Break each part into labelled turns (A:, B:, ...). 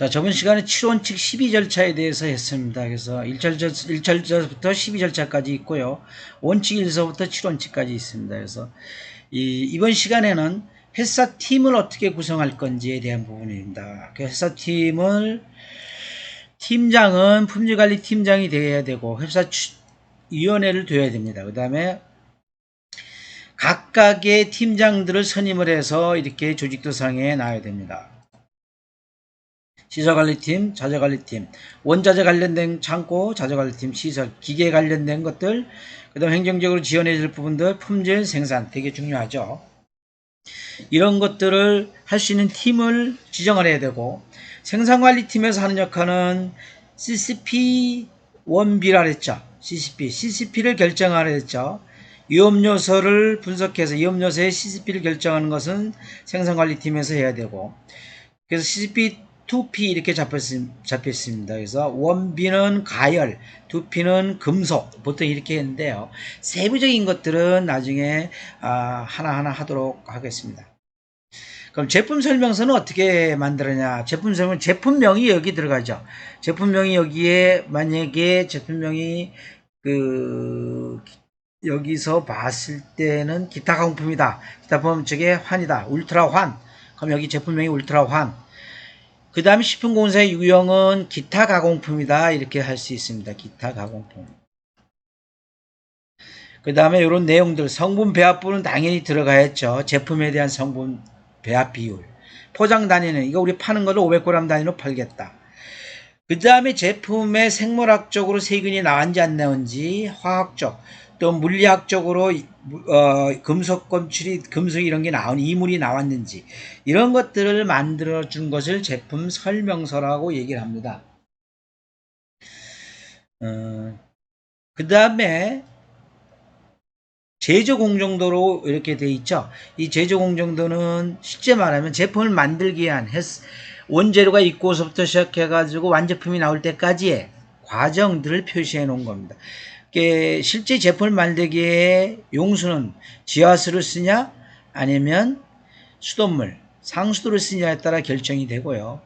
A: 자, 저번 시간에 7원칙 12절차에 대해서 했습니다. 그래서 1절차부터 12절차까지 있고요. 원칙 1서부터 7원칙까지 있습니다. 그래서 이번 시간에는 회사 팀을 어떻게 구성할 건지에 대한 부분입니다. 그 회사 팀장은 품질관리 팀장이 되어야 되고 회사 위원회를 둬야 됩니다. 그 다음에 각각의 팀장들을 선임을 해서 이렇게 조직도상에 놔야 됩니다. 시설관리팀, 자재관리팀, 원자재 관련된 창고, 자재관리팀, 시설, 기계 관련된 것들, 그 다음 행정적으로 지원해 줄 부분들, 품질, 생산 되게 중요하죠. 이런 것들을 할 수 있는 팀을 지정을 해야 되고, 생산관리팀에서 하는 역할은 CCP1B라 그랬죠. CCP를 결정하라 했죠. 위험요소를 분석해서 위험요소의 CCP를 결정하는 것은 생산관리팀에서 해야 되고, 그래서 CCP2P 이렇게 잡혀 있습니다. 그래서 1B는 가열, 2P는 금속, 보통 이렇게 했는데요. 세부적인 것들은 나중에 하나하나 하도록 하겠습니다. 그럼 제품 설명서는 어떻게 만들었냐? 제품 설명, 제품명이 여기 들어가죠. 제품명이 여기에, 만약에 제품명이 여기서 봤을 때는 기타 가공품이다. 기타 가공품 쪽에 환이다. 울트라 환. 그럼 여기 제품명이 울트라 환. 그 다음에 식품공사의 유형은 기타 가공품이다. 이렇게 할 수 있습니다. 기타 가공품. 그 다음에 이런 내용들, 성분 배합부는 당연히 들어가야죠. 제품에 대한 성분 배합 비율. 포장 단위는 이거 우리 파는 거를 500g 단위로 팔겠다. 그 다음에 제품의 생물학적으로 세균이 나왔는지 안 나온지, 화학적, 또 물리학적으로 금속 검출이, 금속 이런 게 이물이 나왔는지, 이런 것들을 만들어 준 것을 제품 설명서라고 얘기를 합니다. 그 다음에 제조공정도로 이렇게 돼 있죠. 이 제조공정도는 실제 말하면 제품을 만들기 위한 원재료가 있고서부터 시작해가지고 완제품이 나올 때까지의 과정들을 표시해 놓은 겁니다. 실제 제품을 만들기에 용수는 지하수를 쓰냐 아니면 수돗물, 상수도를 쓰냐에 따라 결정이 되고요.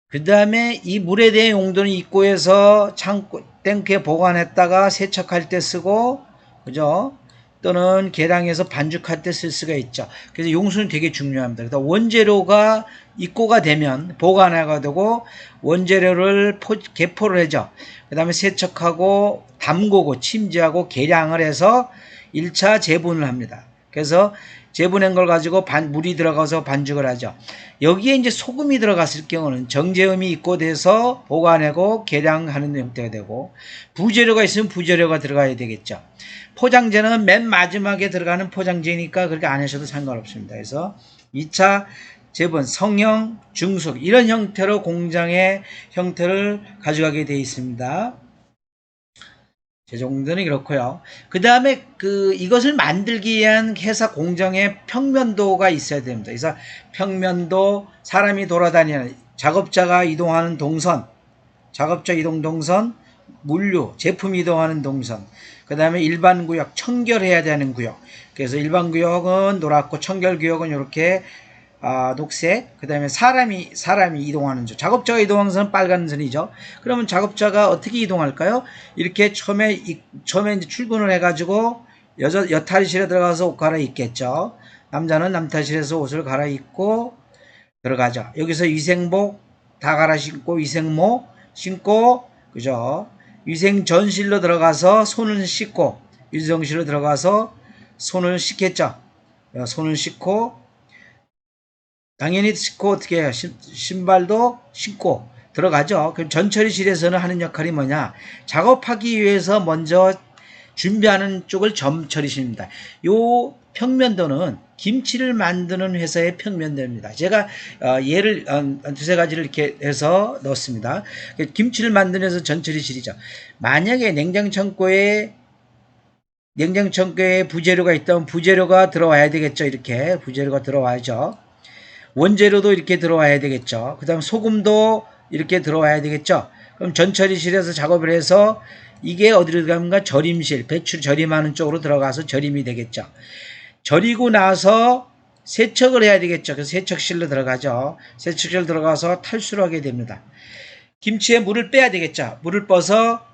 A: 그 다음에 이 물에 대한 용도는 입구에서 창고, 탱크에 보관했다가 세척할 때 쓰고, 그죠? 또는 계량해서 반죽할 때 쓸 수가 있죠. 그래서 용수는 되게 중요합니다. 그래서 원재료가 입고가 되면 보관해가 되고 원재료를 개포를 해죠. 그 다음에 세척하고 담그고 침지하고 계량을 해서 1차 재분을 합니다. 그래서 재분한 걸 가지고 물이 들어가서 반죽을 하죠. 여기에 이제 소금이 들어갔을 경우는 정제음이 입고돼서 보관하고 계량하는 형태가 되고, 부재료가 있으면 부재료가 들어가야 되겠죠. 포장재는 맨 마지막에 들어가는 포장재니까 그렇게 안 하셔도 상관없습니다. 그래서 2차 재분, 성형, 중속 이런 형태로 공장의 형태를 가져가게 되어 있습니다. 제조공정은 그렇고요. 그 다음에 이것을 만들기 위한 회사 공정의 평면도가 있어야 됩니다. 그래서 평면도, 사람이 돌아다니는, 작업자가 이동하는 동선, 작업자 이동 동선, 물류, 제품 이동하는 동선, 그 다음에 일반 구역, 청결해야 되는 구역. 그래서 일반 구역은 노랗고 청결 구역은 이렇게 녹색, 그 다음에 사람이 이동하는 점, 작업자가 이동하는 선은 빨간 선이죠. 그러면 작업자가 어떻게 이동할까요? 이렇게 처음에 이제 출근을 해가지고 여탈실에 들어가서 옷 갈아입겠죠. 남자는 남탈실에서 옷을 갈아입고 들어가죠. 여기서 위생복 다 갈아 신고 위생모 신고, 그죠? 위생전실로 들어가서 손을 씻고, 위생실로 들어가서 손을 씻겠죠. 손을 씻고, 당연히 씻고 어떻게 해요? 신발도 신고 들어가죠. 그럼 전처리실에서는 하는 역할이 뭐냐? 작업하기 위해서 먼저 준비하는 쪽을 점처리실입니다. 요 평면도는 김치를 만드는 회사의 평면도입니다. 제가 예를 두세 가지를 이렇게 해서 넣었습니다. 김치를 만드는 회사 전처리실이죠. 만약에 냉장창고에 부재료가 있다면 부재료가 들어와야 되겠죠. 이렇게 부재료가 들어와야죠. 원재료도 이렇게 들어와야 되겠죠. 그 다음 소금도 이렇게 들어와야 되겠죠. 그럼 전처리실에서 작업을 해서 이게 어디로 들어가는가? 절임실, 배추 절임하는 쪽으로 들어가서 절임이 되겠죠. 절이고 나서 세척을 해야 되겠죠. 그래서 세척실로 들어가죠. 세척실 들어가서 탈수를 하게 됩니다. 김치에 물을 빼야 되겠죠. 물을 빼서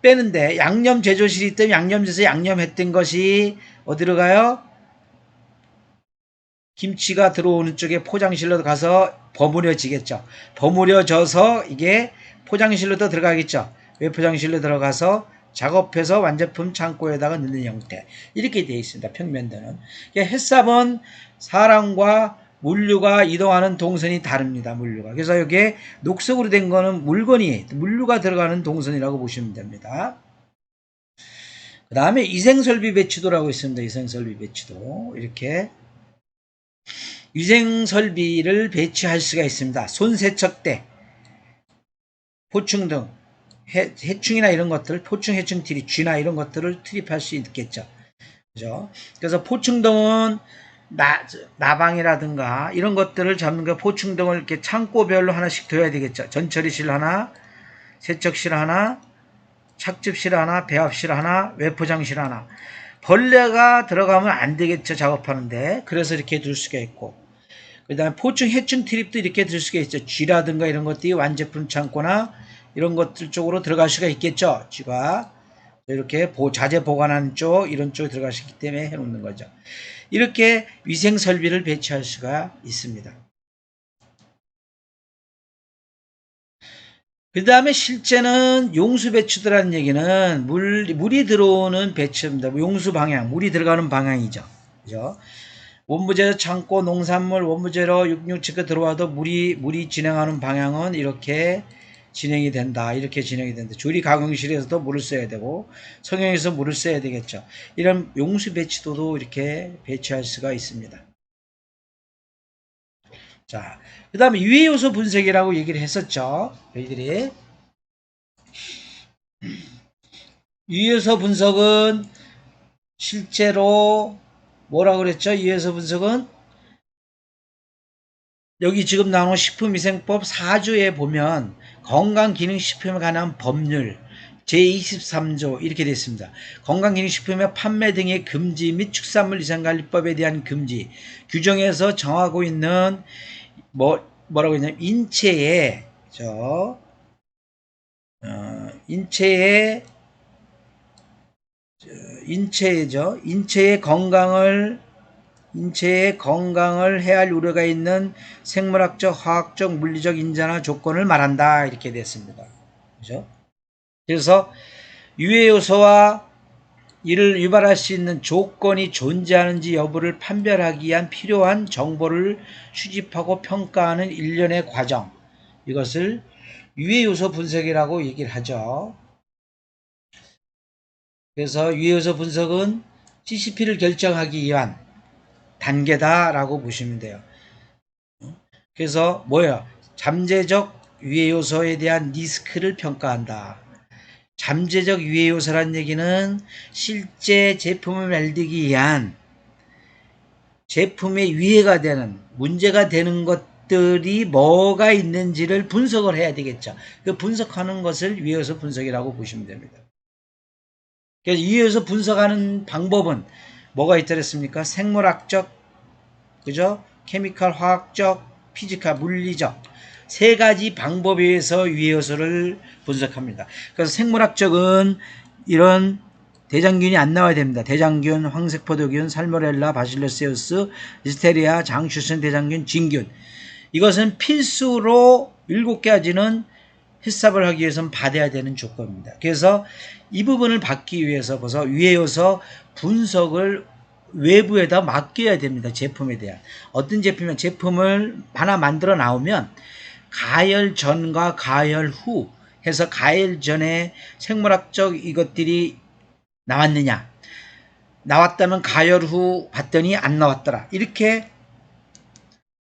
A: 빼는데 양념 제조실이 있다면 양념제에서 양념했던 것이 어디로 가요? 김치가 들어오는 쪽에 포장실로 가서 버무려지겠죠. 버무려져서 이게 포장실로도 들어가겠죠. 외포장실로 들어가서 작업해서 완제품 창고에다가 넣는 형태. 이렇게 되어 있습니다. 평면도는. 햇삽은 사람과 물류가 이동하는 동선이 다릅니다. 물류가. 그래서 여기에 녹색으로 된 거는 물류가 들어가는 동선이라고 보시면 됩니다. 그 다음에 위생설비 배치도라고 있습니다. 위생설비 배치도. 이렇게 위생설비를 배치할 수가 있습니다. 손세척대, 포충 등 해충이나 이런 것들, 포충, 해충 트립, 쥐나 이런 것들을 투입할 수 있겠죠. 그죠? 그래서 포충등은 나방이라든가 이런 것들을 잡는 거 포충등을 이렇게 창고별로 하나씩 둬야 되겠죠. 전처리실 하나, 세척실 하나, 착즙실 하나, 배합실 하나, 외포장실 하나. 벌레가 들어가면 안 되겠죠. 작업하는데. 그래서 이렇게 둘 수가 있고. 그 다음에 포충, 해충 트립도 이렇게 둘 수가 있죠. 쥐라든가 이런 것들이 완제품 창고나 이런 것들 쪽으로 들어갈 수가 있겠죠. 쥐가. 이렇게 자재 보관하는 쪽, 이런 쪽에 들어갈 수 있기 때문에 해놓는 거죠. 이렇게 위생 설비를 배치할 수가 있습니다. 그 다음에 실제는 용수 배치도라는 얘기는 물이 들어오는 배치입니다. 용수 방향, 물이 들어가는 방향이죠. 그죠? 원무제로 창고, 농산물, 원무제로 육류치가 들어와도 물이 진행하는 방향은 이렇게 진행이 된다. 이렇게 진행이 된다. 조리 가공실에서도 물을 써야 되고 성형에서 물을 써야 되겠죠. 이런 용수 배치도도 이렇게 배치할 수가 있습니다. 자, 그 다음에 유해 요소 분석이라고 얘기를 했었죠. 저희들이 유해 요소 분석은 실제로 뭐라고 그랬죠? 유해 요소 분석은 여기 지금 나온 식품위생법 4조에 보면 건강기능식품에 관한 법률 제23조 이렇게 되어 있습니다. 건강기능식품의 판매 등의 금지 및 축산물 위생관리법에 대한 금지 규정에서 정하고 있는 뭐라고 했냐면 인체의 인체의 건강을 해할 우려가 있는 생물학적, 화학적, 물리적 인자나 조건을 말한다. 이렇게 됐습니다. 그죠? 그래서 유해 요소와 이를 유발할 수 있는 조건이 존재하는지 여부를 판별하기 위한 필요한 정보를 수집하고 평가하는 일련의 과정. 이것을 유해 요소 분석이라고 얘기를 하죠. 그래서 유해 요소 분석은 CCP를 결정하기 위한 단계다라고 보시면 돼요. 그래서 뭐예요? 잠재적 유해 요소에 대한 리스크를 평가한다. 잠재적 유해 요소란 얘기는 실제 제품을 만들기 위한 제품에 위해가 되는 문제가 되는 것들이 뭐가 있는지를 분석을 해야 되겠죠. 그 분석하는 것을 유해 요소 분석이라고 보시면 됩니다. 그래서 유해 요소 분석하는 방법은 뭐가 있더랬습니까? 생물학적, 그죠? 케미컬, 화학적, 피지컬, 물리적 세 가지 방법에 의해서 유해 요소를 분석합니다. 그래서 생물학적은 이런 대장균이 안 나와야 됩니다. 대장균, 황색포도균, 살모넬라, 바실로세우스, 리스테리아, 장추선 대장균, 진균. 이것은 필수로 7가지는 햇삽을 하기 위해서는 받아야 되는 조건입니다. 그래서 이 부분을 받기 위해서 벌써 유해 요소 분석을 외부에다 맡겨야 됩니다. 제품에 대한. 어떤 제품이면 제품을 하나 만들어 나오면 가열 전과 가열 후 해서 가열 전에 생물학적 이것들이 나왔느냐, 나왔다면 가열 후 봤더니 안 나왔더라. 이렇게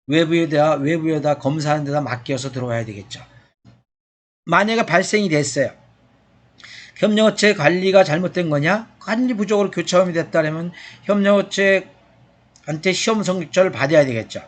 A: 외부에다 검사하는 데다 맡겨서 들어와야 되겠죠. 만약에 발생이 됐어요. 협력업체 관리가 잘못된 거냐? 관리 부족으로 교차음이 됐다면 협력업체한테 시험 성적을 받아야 되겠죠.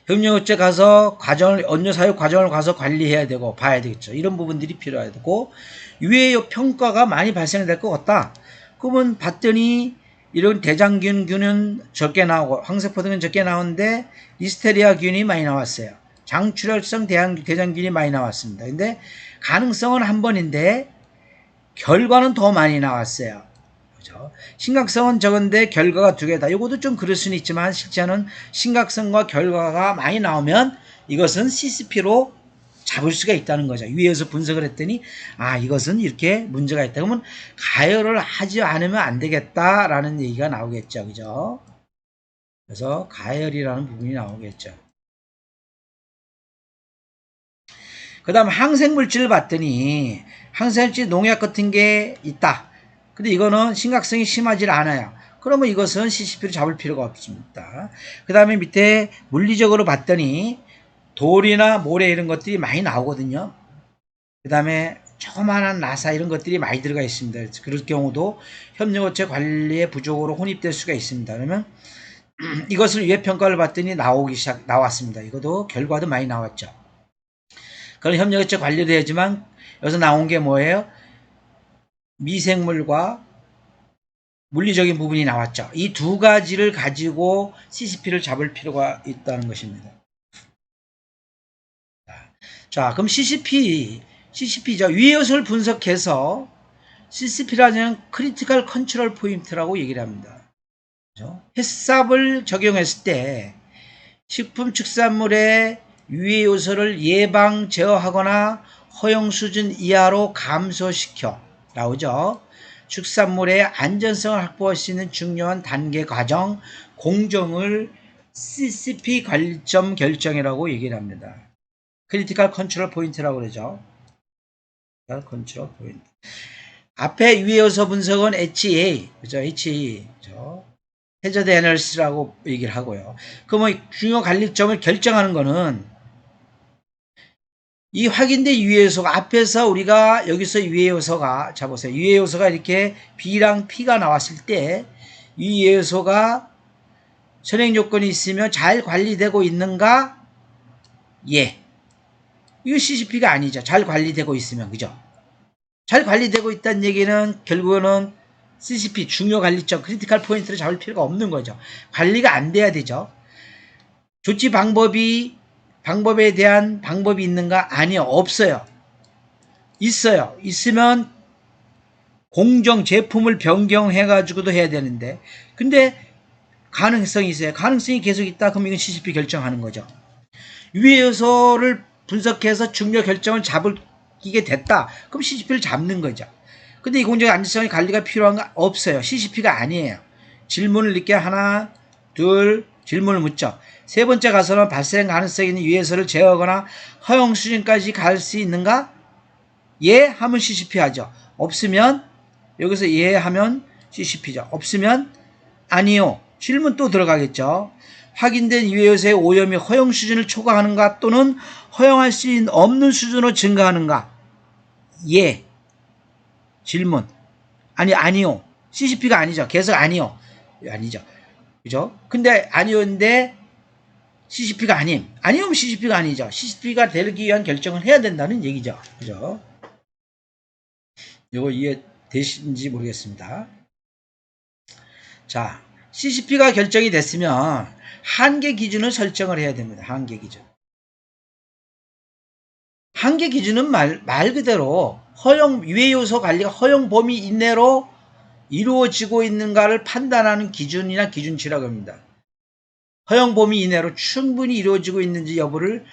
A: 협력업체 가서 언여 사육 과정을 가서 관리해야 되고 봐야 되겠죠. 이런 부분들이 필요하고 유해요 평가가 많이 발생될 것 같다. 그러면 봤더니 이런 대장균균은 적게 나오고 황세포 등은 적게 나오는데 리스테리아균이 많이 나왔어요. 장출혈성 대장균이 많이 나왔습니다. 근데 가능성은 한 번인데 결과는 더 많이 나왔어요. 그죠? 심각성은 적은데 결과가 두 개다. 이것도 좀 그럴 수는 있지만 실제는 심각성과 결과가 많이 나오면 이것은 CCP로 잡을 수가 있다는 거죠. 위에서 분석을 했더니 이것은 이렇게 문제가 있다. 그러면 가열을 하지 않으면 안 되겠다라는 얘기가 나오겠죠. 그죠? 그래서 가열이라는 부분이 나오겠죠. 그 다음 항생물질을 봤더니 항생물질 농약 같은 게 있다. 근데 이거는 심각성이 심하지 않아요. 그러면 이것은 CCP로 잡을 필요가 없습니다. 그 다음에 밑에 물리적으로 봤더니 돌이나 모래 이런 것들이 많이 나오거든요. 그 다음에 조그마한 나사 이런 것들이 많이 들어가 있습니다. 그럴 경우도 협력업체 관리의 부족으로 혼입될 수가 있습니다. 그러면 이것을 유해평가를 봤더니 나왔습니다. 이것도 결과도 많이 나왔죠. 그런 협력업체 관리도 해야지만 여기서 나온 게 뭐예요? 미생물과 물리적인 부분이 나왔죠. 이 두 가지를 가지고 CCP를 잡을 필요가 있다는 것입니다. 자, 그럼 CCP죠. 위의 요소를 분석해서 CCP라는 크리티컬 컨트롤 포인트라고 얘기를 합니다. 그렇죠? 햇삽을 적용했을 때 식품축산물의 유해 요소를 예방 제어하거나 허용 수준 이하로 감소시켜 나오죠. 축산물의 안전성을 확보할 수 있는 중요한 단계 과정 공정을 CCP 관점 결정이라고 얘기를 합니다. 크리티컬 컨트롤 포인트라고 그러죠. 컨트롤 포인트. 앞에 유해 요소 분석은 HA, 그죠? HA, 그죠? 해저드 애널리시스라고 얘기를 하고요. 그러면 중요 관리점을 결정하는 거는 이 확인된 유해 요소가 앞에서 우리가 여기서 유해 요소가 자 보세요. 유해 요소가 이렇게 B랑 P가 나왔을 때 이 유해 요소가 선행 요건이 있으면 잘 관리되고 있는가? 예. 이거 CCP가 아니죠. 잘 관리되고 있으면 그죠? 잘 관리되고 있다는 얘기는 결국은 CCP 중요 관리점 크리티컬 포인트를 잡을 필요가 없는 거죠. 관리가 안 돼야 되죠. 조치 방법에 대한 방법이 있는가? 아니요. 없어요. 있어요. 있으면 공정 제품을 변경해가지고도 해야 되는데 근데 가능성이 있어요. 가능성이 계속 있다. 그럼 이건 CCP 결정하는 거죠. 유해 요소를 분석해서 중요 결정을 잡게 됐다. 그럼 CCP를 잡는 거죠. 근데 이 공정의 안전성의 관리가 필요한가? 없어요. CCP가 아니에요. 질문을 이렇게 하나, 둘, 질문을 묻죠. 세 번째 가서는 발생 가능성이 있는 유해 요소를 제어하거나 허용 수준까지 갈 수 있는가? 예 하면 CCP 하죠. 없으면 여기서 예 하면 CCP죠. 없으면 아니요. 질문 또 들어가겠죠. 확인된 유해 요소의 오염이 허용 수준을 초과하는가 또는 허용할 수 없는 수준으로 증가하는가? 예. 질문. 아니요. CCP가 아니죠. 계속 아니요. 아니죠. 그죠? 근데 아니요인데 CCP가 아니면 CCP가 아니죠. CCP가 되기 위한 결정을 해야 된다는 얘기죠. 그죠? 이거 이해되신지 모르겠습니다. 자, CCP가 결정이 됐으면 한계 기준을 설정을 해야 됩니다. 한계 기준. 한계 기준은 말 그대로 유해 요소 관리가 허용 범위 이내로 이루어지고 있는가를 판단하는 기준이나 기준치라고 합니다. 허용 범위 이내로 충분히 이루어지고 있는지 여부를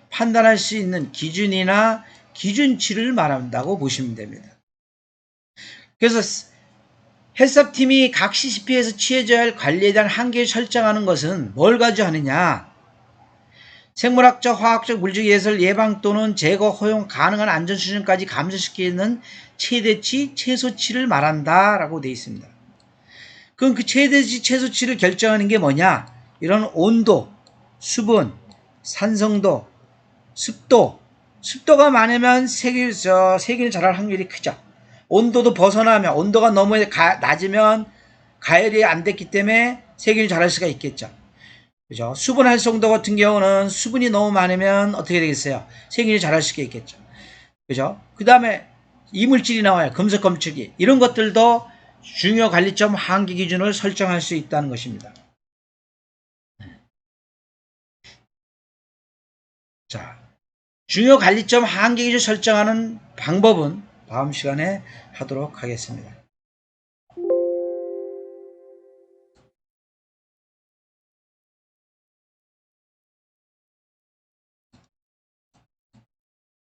A: 판단할 수 있는 기준이나 기준치를 말한다고 보시면 됩니다. 그래서 햇삽팀이 각 CCP에서 취해져야 할 관리에 대한 한계를 설정하는 것은 뭘 가지고 하느냐? 생물학적, 화학적, 물질 예설 예방 또는 제거 허용 가능한 안전 수준까지 감소시키는 최대치, 최소치를 말한다라고 되어 있습니다. 그럼 그 최대치, 최소치를 결정하는 게 뭐냐? 이런 온도, 수분, 산성도, 습도가 많으면 세균이 자랄 확률이 크죠. 온도도 벗어나면 온도가 너무 낮으면 가열이 안 됐기 때문에 세균이 자랄 수가 있겠죠. 그죠? 수분 활성도 같은 경우는 수분이 너무 많으면 어떻게 되겠어요? 세균이 자랄 수가 있겠죠. 그죠? 그 다음에 이물질이 나와요. 금속 검출기. 이런 것들도 중요 관리점 한계 기준을 설정할 수 있다는 것입니다. 자, 중요 관리점 한계 기준 설정하는 방법은 다음 시간에 하도록 하겠습니다.